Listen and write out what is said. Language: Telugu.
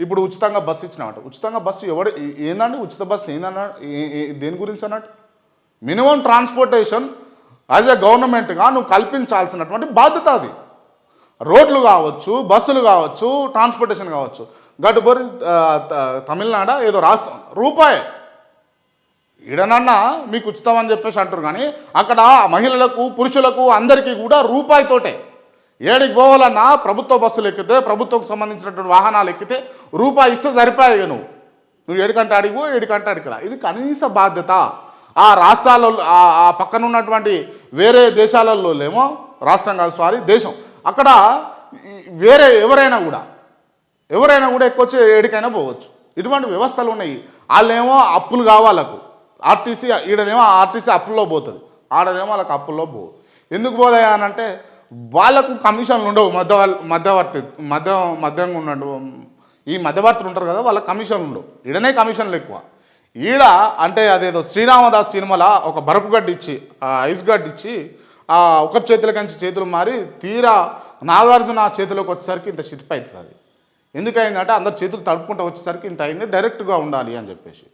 ఇప్పుడు ఉచితంగా బస్సు ఇచ్చినామట. ఉచితంగా బస్సు ఏందండి ఉచిత బస్సు ఏందన్నా దేని గురించి అన్నట్టు? మినిమం ట్రాన్స్పోర్టేషన్ యాజ్ ఎ గవర్నమెంట్గా నువ్వు కల్పించాల్సినటువంటి బాధ్యత అది. రోడ్లు కావచ్చు, బస్సులు కావచ్చు, ట్రాన్స్పోర్టేషన్ కావచ్చు. గడ్డుబోరి తమిళనాడు ఏదో రాష్ట్రం రూపాయే ఈడనన్నా మీకు ఉచితం అని చెప్పేసి అంటారు, కానీ అక్కడ మహిళలకు పురుషులకు అందరికీ కూడా రూపాయితోటే. ఏడికి పోవాలన్నా ప్రభుత్వ బస్సులు ఎక్కితే, ప్రభుత్వకు సంబంధించినటువంటి వాహనాలు ఎక్కితే రూపాయి ఇస్తే సరిపోయాయి. నువ్వు ఏడికంటే అడిగి ఏడికంటే అడిగిరా. ఇది కనీస బాధ్యత. ఆ రాష్ట్రాల్లో ఆ పక్కన ఉన్నటువంటి వేరే దేశాలలో ఏమో, రాష్ట్రం కాదు సారీ దేశం, అక్కడ వేరే ఎవరైనా కూడా ఎక్కొచ్చి ఏడికైనా పోవచ్చు. ఇటువంటి వ్యవస్థలు ఉన్నాయి. వాళ్ళేమో అప్పులు కావాలకు ఆర్టీసీ, ఈడనేమో ఆర్టీసీ అప్పుల్లో పోతుంది, ఆడనేమో వాళ్ళకి అప్పుల్లో పోవు. ఎందుకు పోదాయా అని అంటే వాళ్ళకు కమిషన్లు ఉండవు. మధ్యంగా ఉన్నట్టు ఈ మధ్యవర్తులు ఉంటారు కదా, వాళ్ళకి కమిషన్లు ఉండవు. ఈడనే కమిషన్లు ఎక్కువ. ఈడ అంటే అదేదో శ్రీరామదాస్ సినిమాలో ఒక బరపు గడ్డి ఇచ్చి, ఐస్ గడ్డి ఇచ్చి ఒకరి చేతుల కంచి చేతులు మారి తీరా నాగార్జున చేతిలోకి వచ్చేసరికి ఇంత షిప్ అవుతుంది. అది ఎందుకయిందంటే అందరు చేతులు తడుపుకుంటూ వచ్చేసరికి ఇంత అయింది, డైరెక్ట్గా ఉండాలి అని చెప్పేసి.